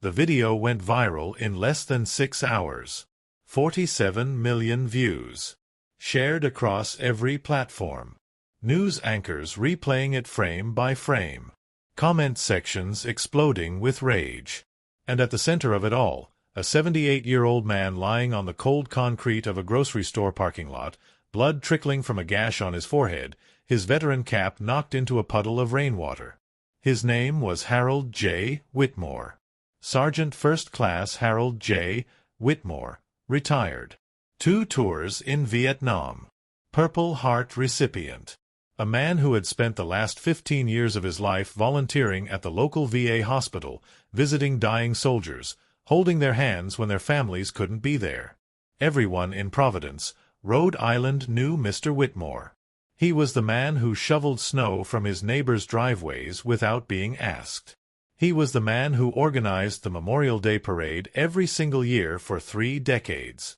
The video went viral in less than 6 hours. 47 million views. Shared across every platform. News anchors replaying it frame by frame. Comment sections exploding with rage. And at the center of it all, a 78-year-old man lying on the cold concrete of a grocery store parking lot, blood trickling from a gash on his forehead, his veteran cap knocked into a puddle of rainwater. His name was Harold J. Whitmore. Sergeant First Class Harold J. Whitmore, retired. 2 tours in Vietnam. Purple Heart recipient. A man who had spent the last 15 years of his life volunteering at the local VA hospital, visiting dying soldiers, holding their hands when their families couldn't be there. Everyone in Providence, Rhode Island knew Mr. Whitmore. He was the man who shoveled snow from his neighbors' driveways without being asked. He was the man who organized the Memorial Day Parade every single year for 3 decades.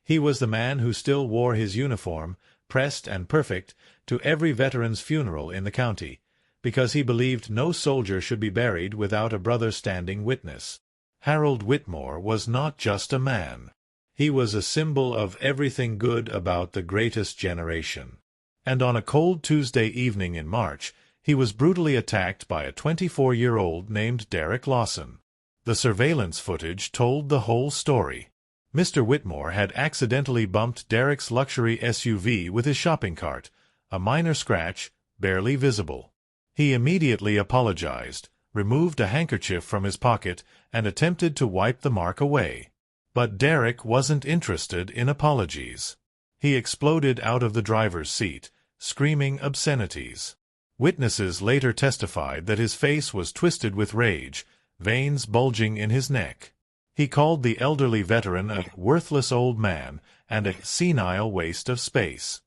He was the man who still wore his uniform, pressed and perfect, to every veteran's funeral in the county, because he believed no soldier should be buried without a brother standing witness. Harold Whitmore was not just a man. He was a symbol of everything good about the greatest generation. And on a cold Tuesday evening in March, he was brutally attacked by a 24-year-old named Derek Lawson. The surveillance footage told the whole story. Mr. Whitmore had accidentally bumped Derek's luxury SUV with his shopping cart, a minor scratch, barely visible. He immediately apologized, removed a handkerchief from his pocket, and attempted to wipe the mark away. But Derek wasn't interested in apologies. He exploded out of the driver's seat, screaming obscenities. Witnesses later testified that his face was twisted with rage, veins bulging in his neck. He called the elderly veteran a worthless old man and a senile waste of space.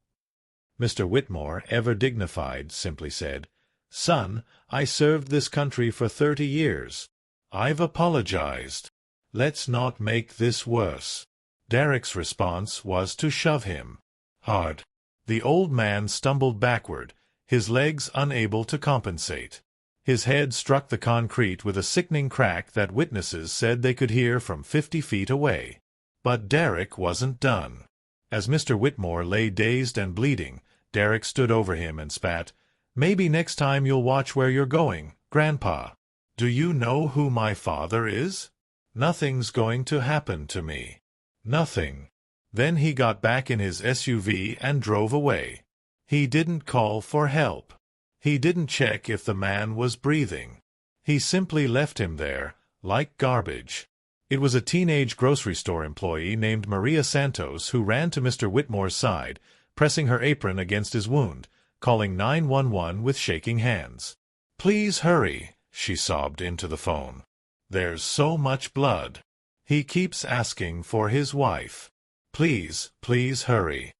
Mr. Whitmore, ever dignified, simply said, "Son, I served this country for 30 years. I've apologized. Let's not make this worse." Derek's response was to shove him hard. The old man stumbled backward, his legs unable to compensate. His head struck the concrete with a sickening crack that witnesses said they could hear from 50 feet away. But Derek wasn't done. As Mr. Whitmore lay dazed and bleeding, Derek stood over him and spat, "Maybe next time you'll watch where you're going, Grandpa. Do you know who my father is? Nothing's going to happen to me. Nothing." Then he got back in his SUV and drove away. He didn't call for help. He didn't check if the man was breathing. He simply left him there, like garbage. It was a teenage grocery store employee named Maria Santos who ran to Mr. Whitmore's side, pressing her apron against his wound, calling 911 with shaking hands. "Please hurry," she sobbed into the phone. "There's so much blood. He keeps asking for his wife. Please, please hurry."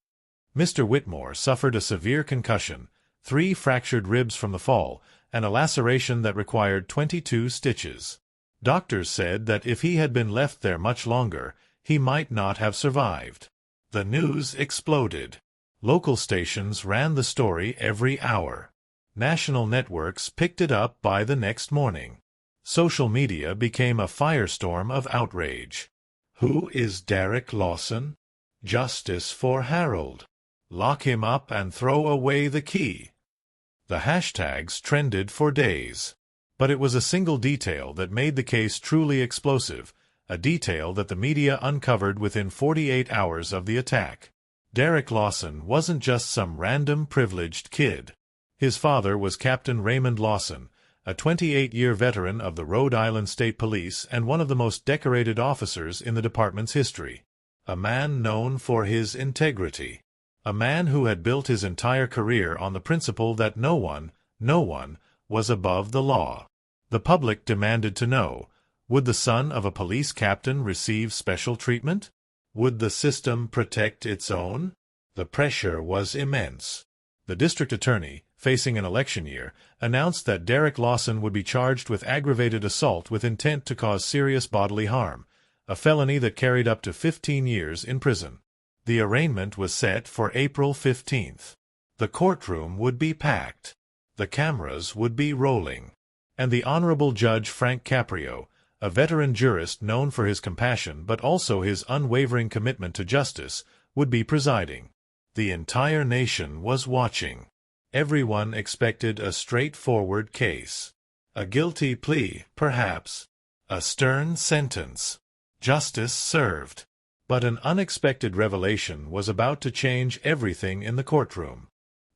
Mr. Whitmore suffered a severe concussion, 3 fractured ribs from the fall, and a laceration that required 22 stitches. Doctors said that if he had been left there much longer, he might not have survived. The news exploded. Local stations ran the story every hour. National networks picked it up by the next morning. Social media became a firestorm of outrage. Who is Derek Lawson? Justice for Harold. Lock him up and throw away the key. The hashtags trended for days. But it was a single detail that made the case truly explosive, a detail that the media uncovered within 48 hours of the attack. Derek Lawson wasn't just some random privileged kid. His father was Captain Raymond Lawson, a 28-year veteran of the Rhode Island State Police and one of the most decorated officers in the department's history. A man known for his integrity. A man who had built his entire career on the principle that no one was above the law. The public demanded to know, would the son of a police captain receive special treatment? Would the system protect its own? The pressure was immense. The district attorney, facing an election year, announced that Derek Lawson would be charged with aggravated assault with intent to cause serious bodily harm, a felony that carried up to 15 years in prison. The arraignment was set for April 15th. The courtroom would be packed. The cameras would be rolling. And the Honorable Judge Frank Caprio, a veteran jurist known for his compassion but also his unwavering commitment to justice, would be presiding. The entire nation was watching. Everyone expected a straightforward case. A guilty plea, perhaps. A stern sentence. Justice served. But an unexpected revelation was about to change everything in the courtroom.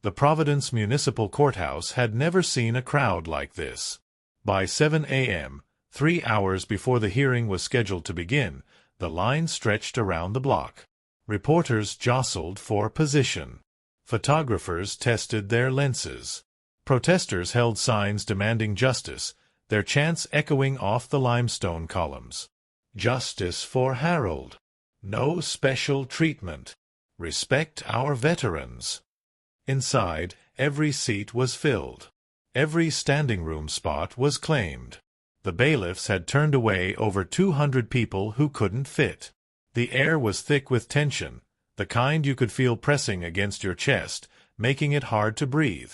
The Providence Municipal Courthouse had never seen a crowd like this. By 7 a.m., 3 hours before the hearing was scheduled to begin, the line stretched around the block. Reporters jostled for position. Photographers tested their lenses. Protesters held signs demanding justice, their chants echoing off the limestone columns. Justice for Harold. No special treatment. Respect our veterans. Inside, every seat was filled. Every standing room spot was claimed. The bailiffs had turned away over 200 people who couldn't fit. The air was thick with tension, the kind you could feel pressing against your chest, making it hard to breathe.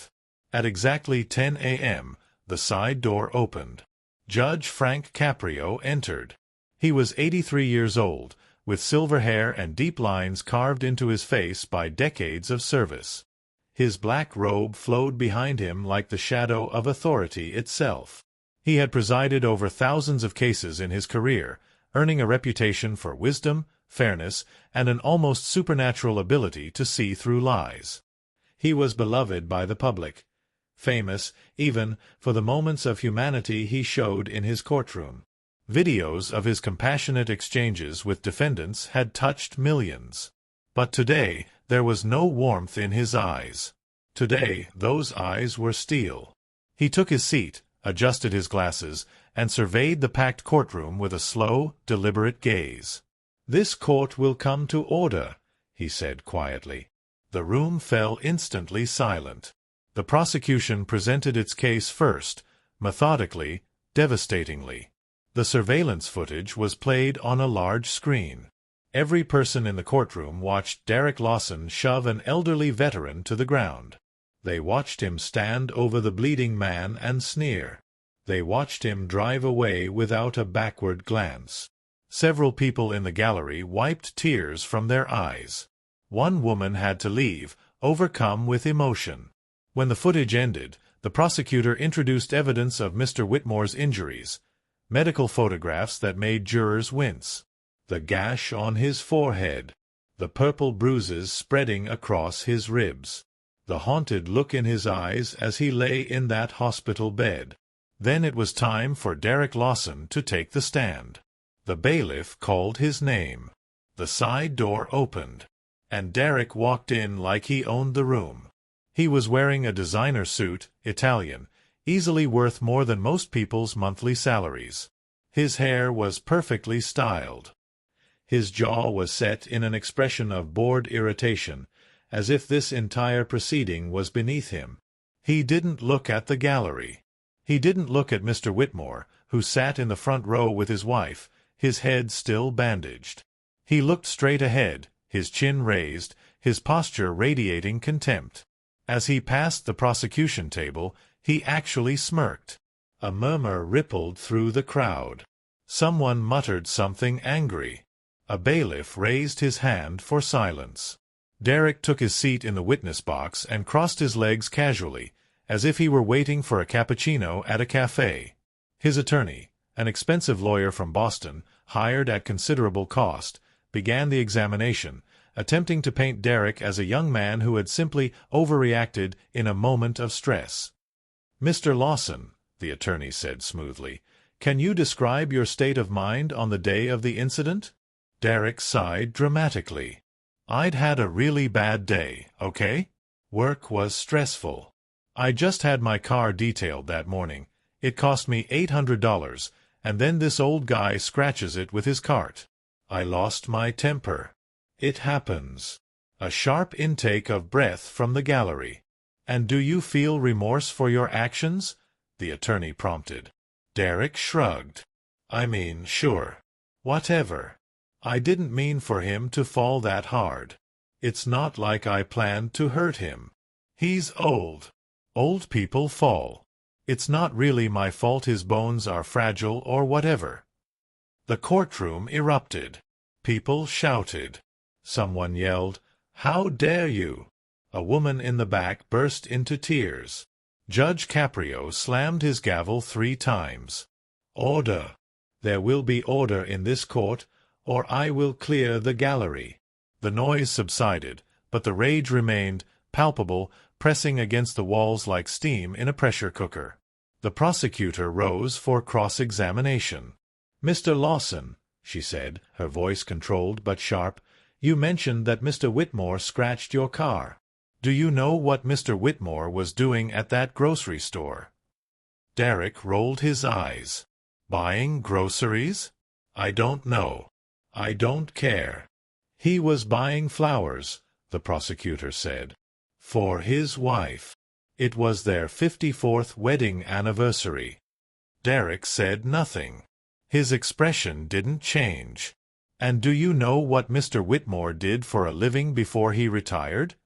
At exactly 10 a.m., the side door opened. Judge Frank Caprio entered. He was 83 years old, with silver hair and deep lines carved into his face by decades of service. His black robe flowed behind him like the shadow of authority itself. He had presided over thousands of cases in his career, earning a reputation for wisdom, fairness, and an almost supernatural ability to see through lies. He was beloved by the public, famous, even, for the moments of humanity he showed in his courtroom. Videos of his compassionate exchanges with defendants had touched millions. But today, there was no warmth in his eyes. Today, those eyes were steel. He took his seat, adjusted his glasses, and surveyed the packed courtroom with a slow, deliberate gaze. "This court will come to order," he said quietly. The room fell instantly silent. The prosecution presented its case first, methodically, devastatingly. The surveillance footage was played on a large screen. Every person in the courtroom watched Derek Lawson shove an elderly veteran to the ground. They watched him stand over the bleeding man and sneer. They watched him drive away without a backward glance. Several people in the gallery wiped tears from their eyes. One woman had to leave, overcome with emotion. When the footage ended, the prosecutor introduced evidence of Mr. Whitmore's injuries, medical photographs that made jurors wince. The gash on his forehead, the purple bruises spreading across his ribs, the haunted look in his eyes as he lay in that hospital bed. Then it was time for Derek Lawson to take the stand. The bailiff called his name. The side door opened, and Derek walked in like he owned the room. He was wearing a designer suit, Italian, easily worth more than most people's monthly salaries. His hair was perfectly styled. His jaw was set in an expression of bored irritation, as if this entire proceeding was beneath him. He didn't look at the gallery. He didn't look at Mr. Whitmore, who sat in the front row with his wife, his head still bandaged. He looked straight ahead, his chin raised, his posture radiating contempt. As he passed the prosecution table, he actually smirked. A murmur rippled through the crowd. Someone muttered something angry. A bailiff raised his hand for silence. Derek took his seat in the witness box and crossed his legs casually, as if he were waiting for a cappuccino at a cafe. His attorney, an expensive lawyer from Boston, hired at considerable cost, began the examination, attempting to paint Derek as a young man who had simply overreacted in a moment of stress. "Mr. Lawson," the attorney said smoothly, "can you describe your state of mind on the day of the incident?" Derek sighed dramatically. "I'd had a really bad day, okay? Work was stressful. I just had my car detailed that morning. It cost me $800, and then this old guy scratches it with his cart. I lost my temper. It happens." A sharp intake of breath from the gallery. "And do you feel remorse for your actions?" the attorney prompted. Derek shrugged. "I mean, sure. Whatever. I didn't mean for him to fall that hard. It's not like I planned to hurt him. He's old. Old people fall. It's not really my fault his bones are fragile or whatever. The courtroom erupted. People shouted. Someone yelled, "How dare you!" A woman in the back burst into tears. Judge Caprio slammed his gavel 3 times. "Order! There will be order in this court, or I will clear the gallery." The noise subsided, but the rage remained, palpable, pressing against the walls like steam in a pressure cooker. The prosecutor rose for cross-examination. "Mr. Lawson," she said, her voice controlled but sharp, "you mentioned that Mr. Whitmore scratched your car. Do you know what Mr. Whitmore was doing at that grocery store?" Derek rolled his eyes. "Buying groceries? I don't know. I don't care." "He was buying flowers," the prosecutor said. "For his wife. It was their 54th wedding anniversary." Derek said nothing. His expression didn't change. "And do you know what Mr. Whitmore did for a living before he retired?"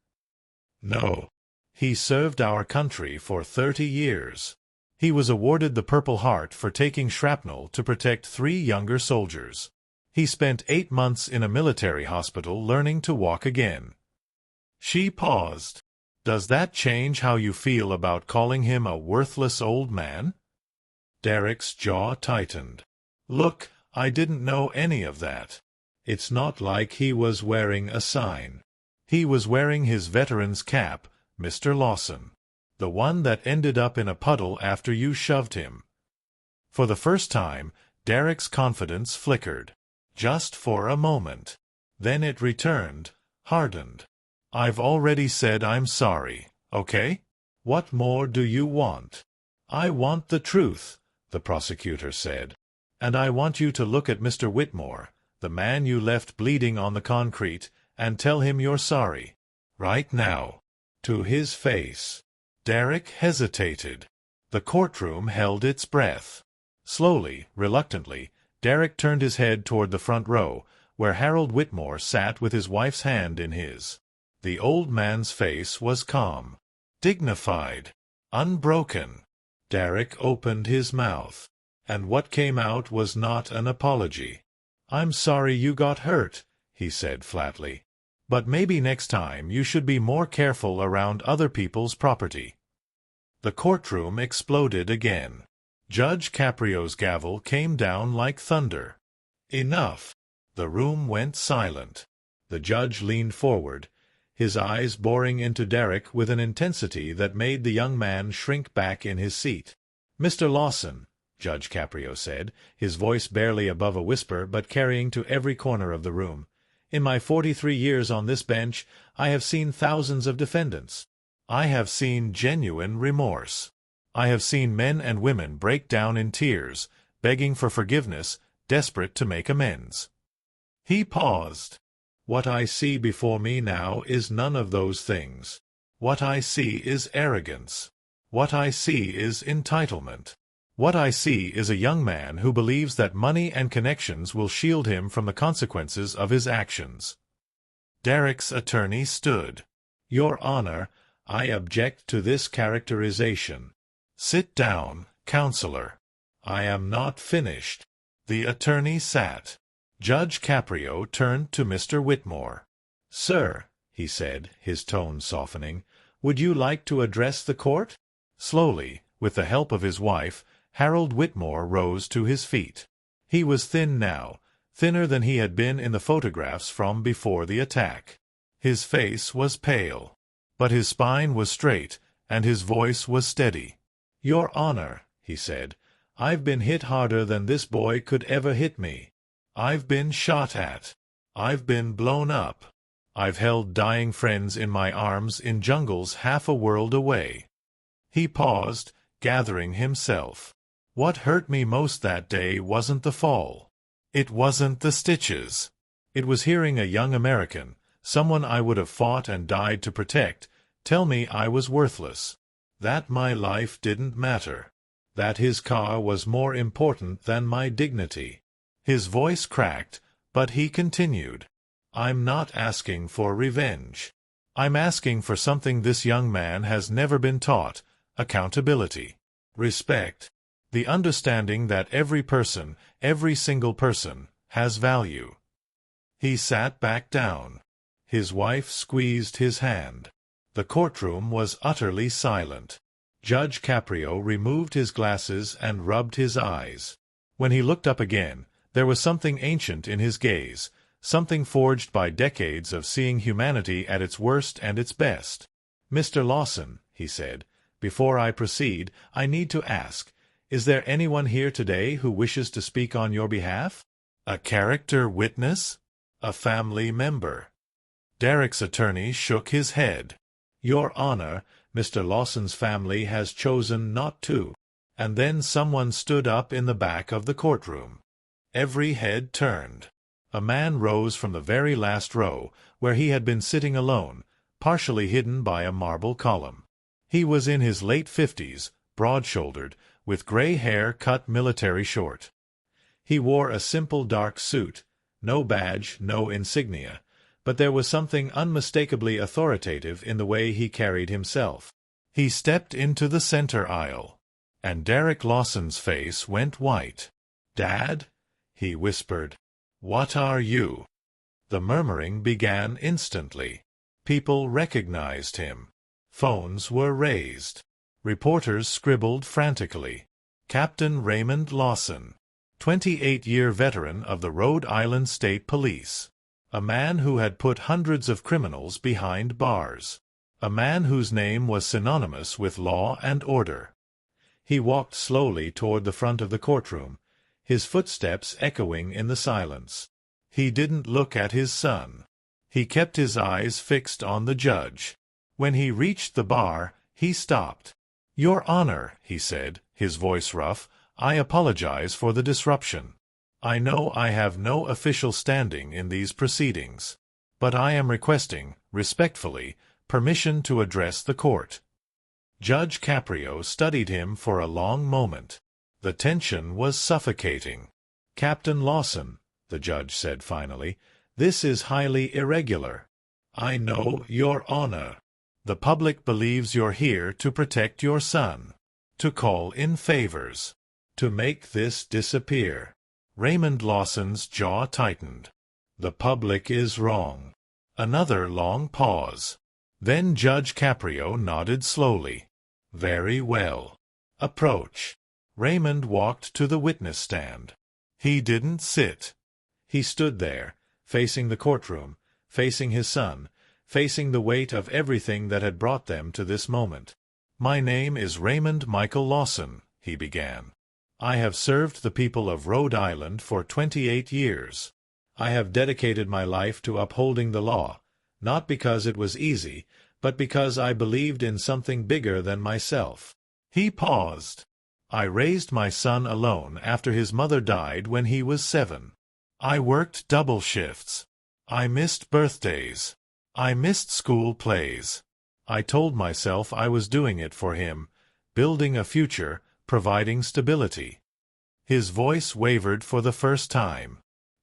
"No." "He served our country for 30 years. He was awarded the Purple Heart for taking shrapnel to protect 3 younger soldiers. He spent 8 months in a military hospital learning to walk again." She paused. "Does that change how you feel about calling him a worthless old man?" Derek's jaw tightened. "Look, I didn't know any of that. It's not like he was wearing a sign. He was wearing his veteran's cap, Mr. Lawson. The one that ended up in a puddle after you shoved him." For the first time, Derek's confidence flickered. Just for a moment. Then it returned, hardened. "I've already said I'm sorry, okay? What more do you want?" "I want the truth," the prosecutor said. "And I want you to look at Mr. Whitmore, the man you left bleeding on the concrete, and tell him you're sorry. Right now. To his face." Derek hesitated. The courtroom held its breath. Slowly, reluctantly, Derek turned his head toward the front row, where Harold Whitmore sat with his wife's hand in his. The old man's face was calm, dignified, unbroken. Derek opened his mouth, and what came out was not an apology. "I'm sorry you got hurt," he said flatly. "But maybe next time you should be more careful around other people's property." The courtroom exploded again. Judge Caprio's gavel came down like thunder. "Enough." The room went silent. The judge leaned forward, his eyes boring into Derek with an intensity that made the young man shrink back in his seat. "Mr. Lawson," Judge Caprio said, his voice barely above a whisper but carrying to every corner of the room, "in my 43 years on this bench, I have seen thousands of defendants. I have seen genuine remorse. I have seen men and women break down in tears, begging for forgiveness, desperate to make amends." He paused. "What I see before me now is none of those things. What I see is arrogance. What I see is entitlement. What I see is a young man who believes that money and connections will shield him from the consequences of his actions." Derek's attorney stood. "Your Honor, I object to this characterization." "Sit down, counselor. I am not finished." The attorney sat. Judge Caprio turned to Mr. Whitmore. "Sir," he said, his tone softening, "would you like to address the court?" Slowly, with the help of his wife, Harold Whitmore rose to his feet. He was thin now, thinner than he had been in the photographs from before the attack. His face was pale, but his spine was straight, and his voice was steady. "Your Honor," he said, "I've been hit harder than this boy could ever hit me. I've been shot at. I've been blown up. I've held dying friends in my arms in jungles half a world away." He paused, gathering himself. "What hurt me most that day wasn't the fall. It wasn't the stitches. It was hearing a young American, someone I would have fought and died to protect, tell me I was worthless, that my life didn't matter, that his car was more important than my dignity." His voice cracked, but he continued, "I'm not asking for revenge. I'm asking for something this young man has never been taught: accountability, respect, the understanding that every person, Every single person has value. He sat back down. His wife squeezed his hand. The courtroom was utterly silent. Judge Caprio removed his glasses and rubbed his eyes. When he looked up again, there was something ancient in his gaze, something forged by decades of seeing humanity at its worst and its best. "Mr. Lawson," he said, "before I proceed, I need to ask, is there anyone here today who wishes to speak on your behalf? A character witness? A family member?" Derek's attorney shook his head. "Your Honor, Mr. Lawson's family has chosen not to." And then someone stood up in the back of the courtroom. Every head turned. A man rose from the very last row, where he had been sitting alone, partially hidden by a marble column. He was in his late 50s, broad-shouldered, with gray hair cut military short. He wore a simple dark suit, no badge, no insignia, but there was something unmistakably authoritative in the way he carried himself. He stepped into the center aisle, and Derek Lawson's face went white. "Dad?" he whispered. "What are you?" The murmuring began instantly. People recognized him. Phones were raised. Reporters scribbled frantically. Captain Raymond Lawson, 28-year veteran of the Rhode Island State Police. A man who had put hundreds of criminals behind bars. A man whose name was synonymous with law and order. He walked slowly toward the front of the courtroom, his footsteps echoing in the silence. He didn't look at his son. He kept his eyes fixed on the judge. When he reached the bar, he stopped. "Your Honor," he said, his voice rough, "I apologize for the disruption. I know I have no official standing in these proceedings, but I am requesting, respectfully, permission to address the court." Judge Caprio studied him for a long moment. The tension was suffocating. "Captain Lawson," the judge said finally, "this is highly irregular." "I know, Your Honor. The public believes you're here to protect your son, to call in favors, to make this disappear." Raymond Lawson's jaw tightened. "The public is wrong." Another long pause. Then Judge Caprio nodded slowly. "Very well. Approach." Raymond walked to the witness stand. He didn't sit. He stood there, facing the courtroom, facing his son, facing the weight of everything that had brought them to this moment. "My name is Raymond Michael Lawson," he began. "I have served the people of Rhode Island for 28 years. I have dedicated my life to upholding the law, not because it was easy, but because I believed in something bigger than myself." He paused. "I raised my son alone after his mother died when he was 7. I worked double shifts. I missed birthdays. I missed school plays. I told myself I was doing it for him, building a future, providing stability." His voice wavered for the first time.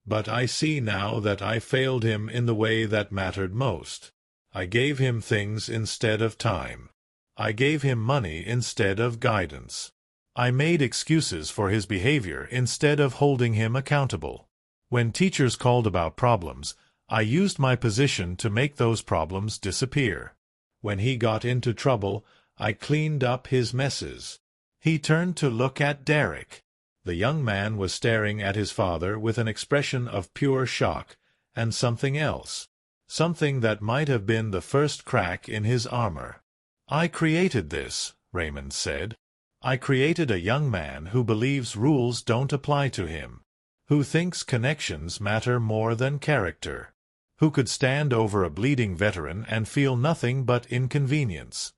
"But I see now that I failed him in the way that mattered most. I gave him things instead of time. I gave him money instead of guidance. I made excuses for his behavior instead of holding him accountable. When teachers called about problems, I used my position to make those problems disappear. When he got into trouble, I cleaned up his messes." He turned to look at Derek. The young man was staring at his father with an expression of pure shock, and something else. Something that might have been the first crack in his armor. "I created this," Raymond said. "I created a young man who believes rules don't apply to him, who thinks connections matter more than character, who could stand over a bleeding veteran and feel nothing but inconvenience."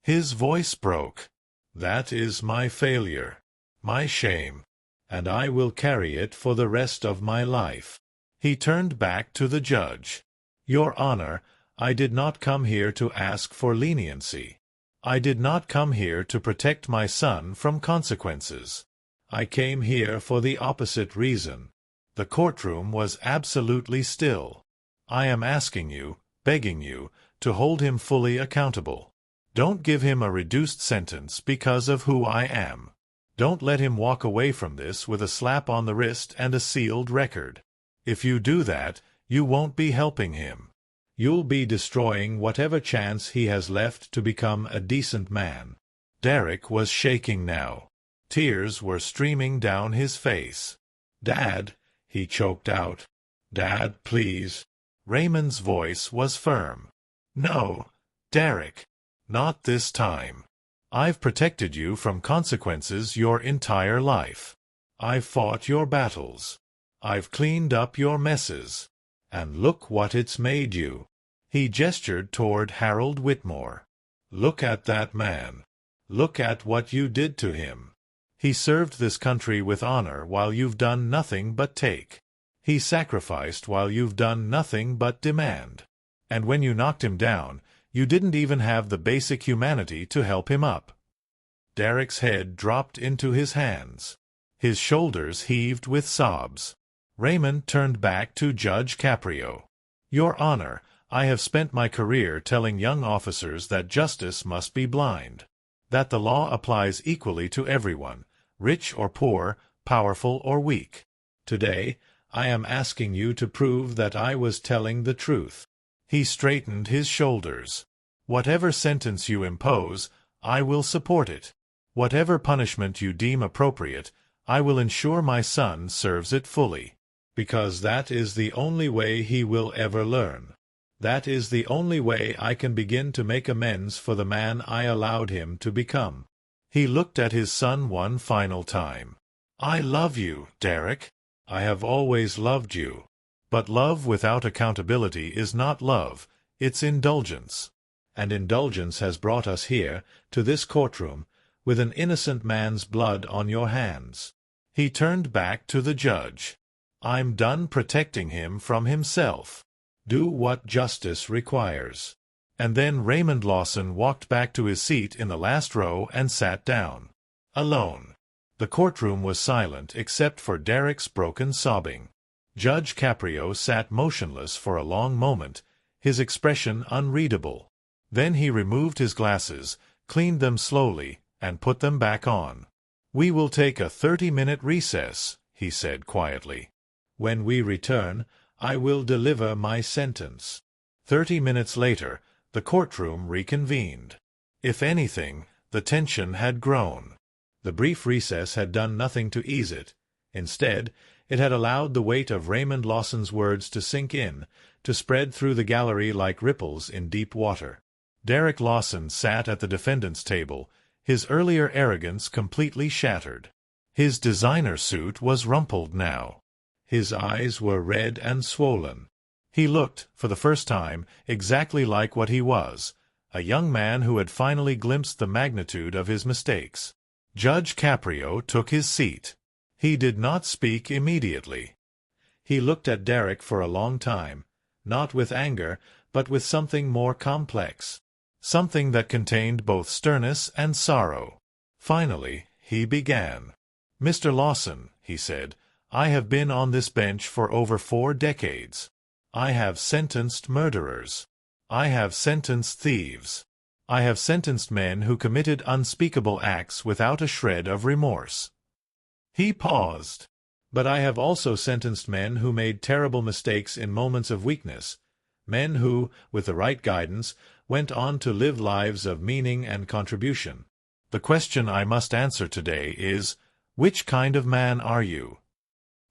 His voice broke. "That is my failure, my shame, and I will carry it for the rest of my life." He turned back to the judge. "Your Honor, I did not come here to ask for leniency. I did not come here to protect my son from consequences. I came here for the opposite reason." The courtroom was absolutely still. "I am asking you, begging you, to hold him fully accountable. Don't give him a reduced sentence because of who I am. Don't let him walk away from this with a slap on the wrist and a sealed record. If you do that, you won't be helping him. You'll be destroying whatever chance he has left to become a decent man. Derek was shaking now. Tears were streaming down his face. "Dad," he choked out. "Dad, please." Raymond's voice was firm. "No, Derek. Not this time. I've protected you from consequences your entire life. I've fought your battles. I've cleaned up your messes. And look what it's made you." He gestured toward Harold Whitmore. "Look at that man. Look at what you did to him. He served this country with honor while you've done nothing but take. He sacrificed while you've done nothing but demand. And when you knocked him down, you didn't even have the basic humanity to help him up." Derek's head dropped into his hands. His shoulders heaved with sobs. Raymond turned back to Judge Caprio. "Your Honor, I have spent my career telling young officers that justice must be blind, that the law applies equally to everyone, rich or poor, powerful or weak. Today, I am asking you to prove that I was telling the truth." He straightened his shoulders. "Whatever sentence you impose, I will support it. Whatever punishment you deem appropriate, I will ensure my son serves it fully. Because that is the only way he will ever learn. That is the only way I can begin to make amends for the man I allowed him to become." He looked at his son one final time. "I love you, Derek. I have always loved you. But love without accountability is not love, it's indulgence. And indulgence has brought us here, to this courtroom, with an innocent man's blood on your hands." He turned back to the judge. "I'm done protecting him from himself. Do what justice requires." And then Raymond Lawson walked back to his seat in the last row and sat down. Alone. The courtroom was silent except for Derek's broken sobbing. Judge Caprio sat motionless for a long moment, his expression unreadable. Then he removed his glasses, cleaned them slowly, and put them back on. "We will take a 30-minute recess," he said quietly. "When we return, I will deliver my sentence." 30 minutes later, the courtroom reconvened. If anything, the tension had grown. The brief recess had done nothing to ease it. Instead, it had allowed the weight of Raymond Lawson's words to sink in, to spread through the gallery like ripples in deep water. Derek Lawson sat at the defendant's table, his earlier arrogance completely shattered. His designer suit was rumpled now. His eyes were red and swollen. He looked, for the first time, exactly like what he was, a young man who had finally glimpsed the magnitude of his mistakes. Judge Caprio took his seat. He did not speak immediately. He looked at Derek for a long time, not with anger, but with something more complex, something that contained both sternness and sorrow. Finally, he began. "Mr. Lawson," he said, "I have been on this bench for over 4 decades. I have sentenced murderers. I have sentenced thieves. I have sentenced men who committed unspeakable acts without a shred of remorse." He paused. "But I have also sentenced men who made terrible mistakes in moments of weakness, men who, with the right guidance, went on to live lives of meaning and contribution. The question I must answer today is, which kind of man are you?"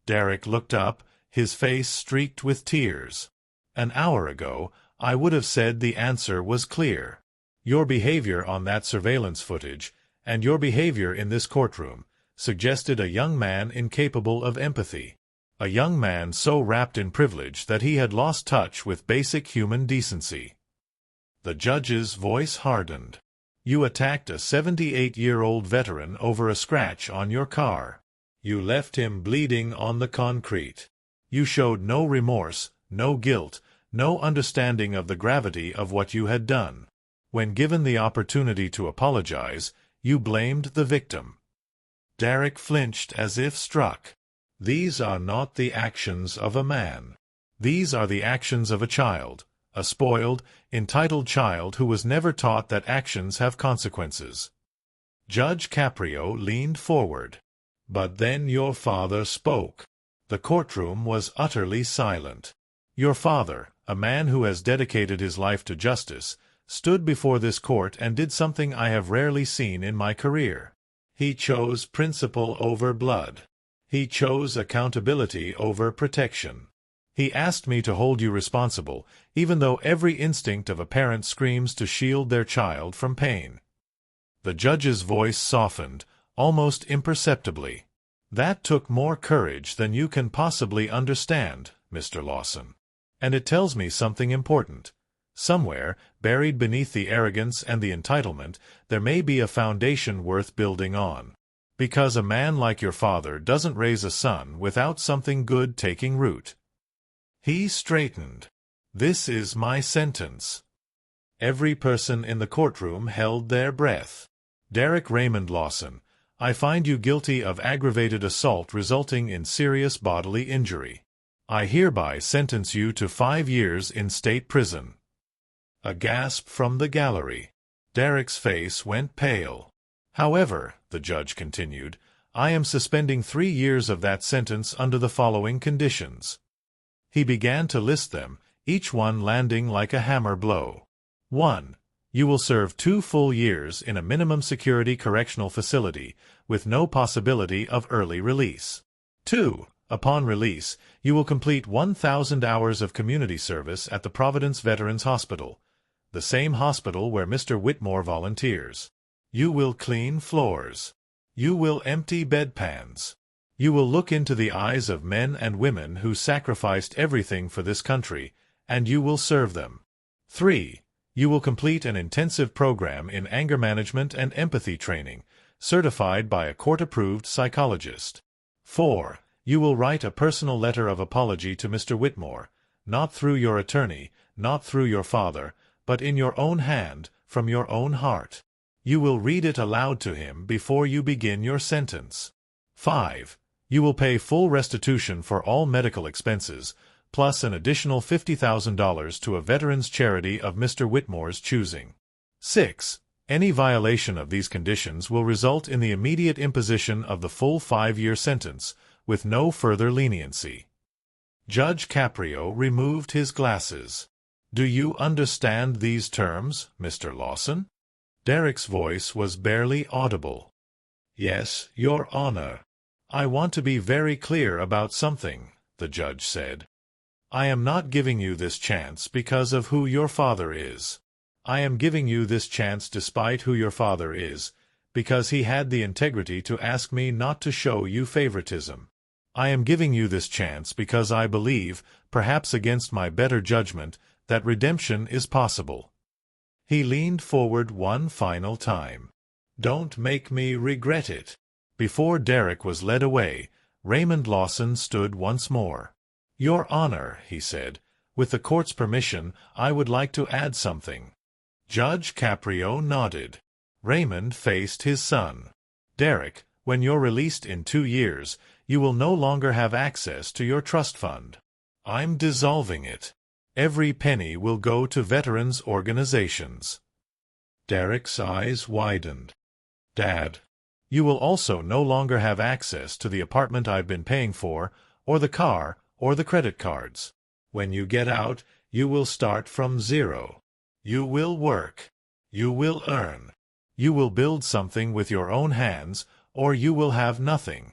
Derek looked up, his face streaked with tears. "An hour ago, I would have said the answer was clear. Your behavior on that surveillance footage, and your behavior in this courtroom, suggested a young man incapable of empathy, a young man so wrapped in privilege that he had lost touch with basic human decency." The judge's voice hardened. "You attacked a 78-year-old veteran over a scratch on your car. You left him bleeding on the concrete. You showed no remorse, no guilt, no understanding of the gravity of what you had done. When given the opportunity to apologize, you blamed the victim." Derek flinched as if struck. "These are not the actions of a man. These are the actions of a child, a spoiled, entitled child who was never taught that actions have consequences." Judge Caprio leaned forward. But then your father spoke. The courtroom was utterly silent. Your father, a man who has dedicated his life to justice, stood before this court and did something I have rarely seen in my career. He chose principle over blood. He chose accountability over protection. He asked me to hold you responsible, even though every instinct of a parent screams to shield their child from pain. The judge's voice softened, almost imperceptibly. That took more courage than you can possibly understand, Mr. Lawson. And it tells me something important. Somewhere, buried beneath the arrogance and the entitlement, there may be a foundation worth building on. Because a man like your father doesn't raise a son without something good taking root. He straightened. This is my sentence. Every person in the courtroom held their breath. Derek Raymond Lawson, I find you guilty of aggravated assault resulting in serious bodily injury. I hereby sentence you to 5 years in state prison. A gasp from the gallery. Derek's face went pale. However, the judge continued, I am suspending 3 years of that sentence under the following conditions. He began to list them, each one landing like a hammer blow. 1. You will serve 2 full years in a minimum security correctional facility, with no possibility of early release. 2. Upon release, you will complete 1,000 hours of community service at the Providence Veterans Hospital, the same hospital where Mr. Whitmore volunteers. You will clean floors. You will empty bedpans. You will look into the eyes of men and women who sacrificed everything for this country, and you will serve them. 3. You will complete an intensive program in anger management and empathy training, certified by a court-approved psychologist. 4. You will write a personal letter of apology to Mr. Whitmore, not through your attorney, not through your father, but in your own hand, from your own heart. You will read it aloud to him before you begin your sentence. 5. You will pay full restitution for all medical expenses, plus an additional $50,000 to a veterans charity of Mr. Whitmore's choosing. 6. Any violation of these conditions will result in the immediate imposition of the full 5-year sentence, with no further leniency. Judge Caprio removed his glasses. Do you understand these terms, Mr. Lawson? Derek's voice was barely audible. Yes, Your Honor. I want to be very clear about something, the judge said. I am not giving you this chance because of who your father is. I am giving you this chance despite who your father is, because he had the integrity to ask me not to show you favoritism. I am giving you this chance because I believe, perhaps against my better judgment, that redemption is possible. He leaned forward one final time. Don't make me regret it. Before Derek was led away, Raymond Lawson stood once more. Your Honor, he said, with the court's permission, I would like to add something. Judge Caprio nodded. Raymond faced his son. Derek, when you're released in 2 years, you will no longer have access to your trust fund. I'm dissolving it. Every penny will go to veterans organizations. Derek's eyes widened. Dad, you will also no longer have access to the apartment I've been paying for, or the car, or the credit cards. When you get out, you will start from zero. You will work. You will earn. You will build something with your own hands, or you will have nothing.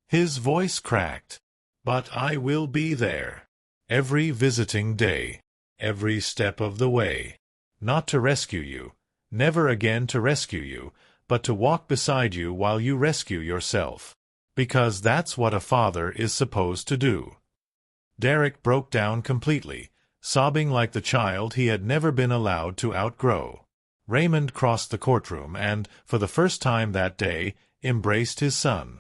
His voice cracked. But I will be there. Every visiting day. Every step of the way. Not to rescue you. Never again to rescue you, but to walk beside you while you rescue yourself. Because that's what a father is supposed to do. Derek broke down completely, sobbing like the child he had never been allowed to outgrow. Raymond crossed the courtroom and, for the first time that day, embraced his son.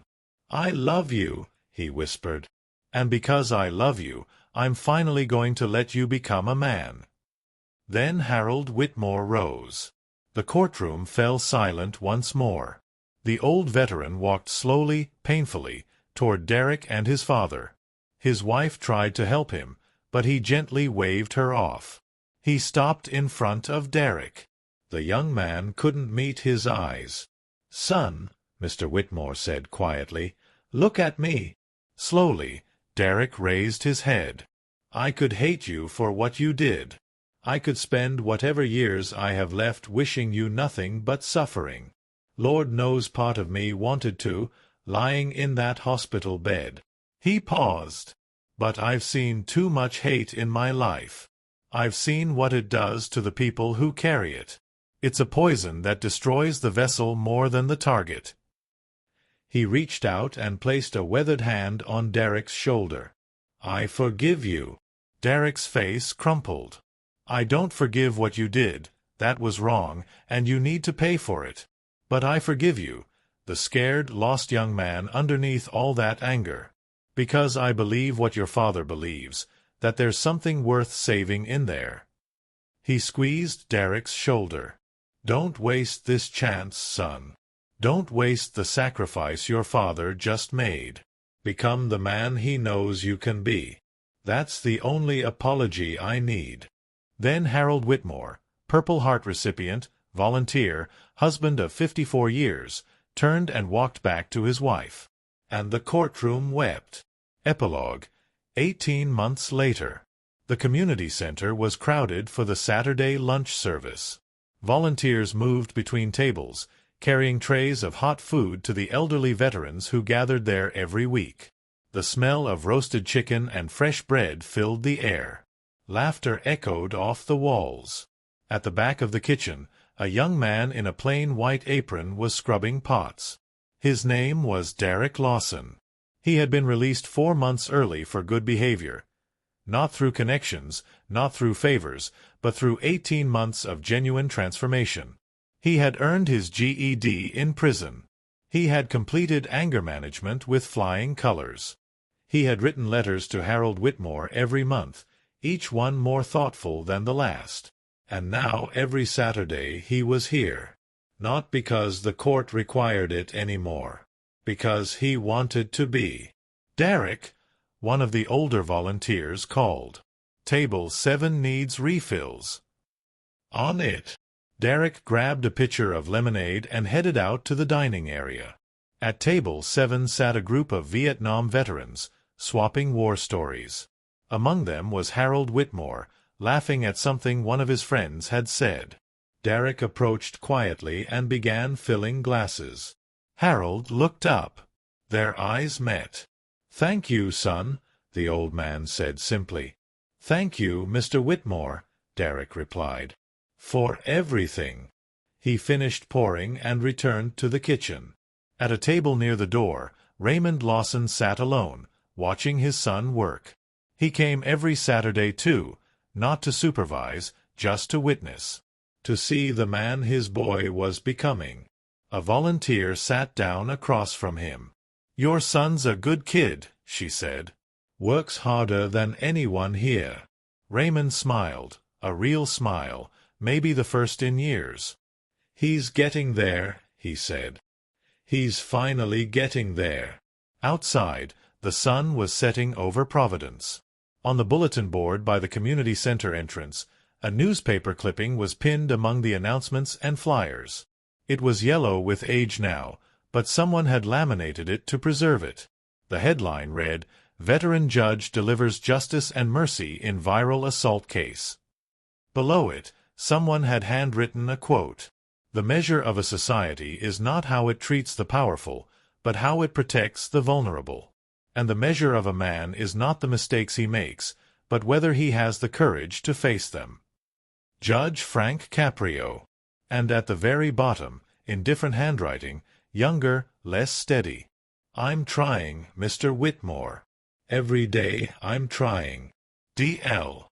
I love you, he whispered. And because I love you, I'm finally going to let you become a man. Then Harold Whitmore rose. The courtroom fell silent once more. The old veteran walked slowly, painfully, toward Derek and his father. His wife tried to help him, but he gently waved her off. He stopped in front of Derek. The young man couldn't meet his eyes. "Son," Mr. Whitmore said quietly, "look at me." Slowly, Derek raised his head. "I could hate you for what you did. I could spend whatever years I have left wishing you nothing but suffering. Lord knows part of me wanted to, lying in that hospital bed." He paused. "But I've seen too much hate in my life. I've seen what it does to the people who carry it. It's a poison that destroys the vessel more than the target." He reached out and placed a weathered hand on Derek's shoulder. "I forgive you." Derek's face crumpled. "I don't forgive what you did. That was wrong, and you need to pay for it. But I forgive you," the scared, lost young man underneath all that anger. "Because I believe what your father believes, that there's something worth saving in there." He squeezed Derek's shoulder. "Don't waste this chance, son. Don't waste the sacrifice your father just made. Become the man he knows you can be. That's the only apology I need." Then Harold Whitmore, Purple Heart recipient, volunteer, husband of 54 years, turned and walked back to his wife. And the courtroom wept. Epilogue. 18 months later. The community center was crowded for the Saturday lunch service. Volunteers moved between tables, carrying trays of hot food to the elderly veterans who gathered there every week. The smell of roasted chicken and fresh bread filled the air. Laughter echoed off the walls. At the back of the kitchen, a young man in a plain white apron was scrubbing pots. His name was Derek Lawson. He had been released 4 months early for good behavior. Not through connections, not through favors, but through 18 months of genuine transformation. He had earned his GED in prison. He had completed anger management with flying colors. He had written letters to Harold Whitmore every month, each one more thoughtful than the last. And now every Saturday he was here. Not because the court required it anymore. Because he wanted to be. "Derek," one of the older volunteers called. "Table 7 needs refills." On it. Derek grabbed a pitcher of lemonade and headed out to the dining area. At table 7 sat a group of Vietnam veterans, swapping war stories. Among them was Harold Whitmore, laughing at something one of his friends had said. Derek approached quietly and began filling glasses. Harold looked up. Their eyes met. "Thank you, son," the old man said simply. "Thank you, Mr. Whitmore," Derek replied. "For everything." He finished pouring and returned to the kitchen. At a table near the door, Raymond Lawson sat alone, watching his son work. He came every Saturday too, not to supervise, just to witness. To see the man his boy was becoming. A volunteer sat down across from him. "Your son's a good kid," she said. "Works harder than anyone here." Raymond smiled, a real smile, maybe the first in years. "He's getting there," he said. "He's finally getting there." Outside, the sun was setting over Providence. On the bulletin board by the community center entrance, a newspaper clipping was pinned among the announcements and flyers. It was yellow with age now, but someone had laminated it to preserve it. The headline read, "Veteran Judge Delivers Justice and Mercy in Viral Assault Case." Below it, someone had handwritten a quote. "The measure of a society is not how it treats the powerful, but how it protects the vulnerable. And the measure of a man is not the mistakes he makes, but whether he has the courage to face them." Judge Frank Caprio. And at the very bottom, in different handwriting, younger, less steady. "I'm trying, Mr. Whitmore. Every day I'm trying. D.L."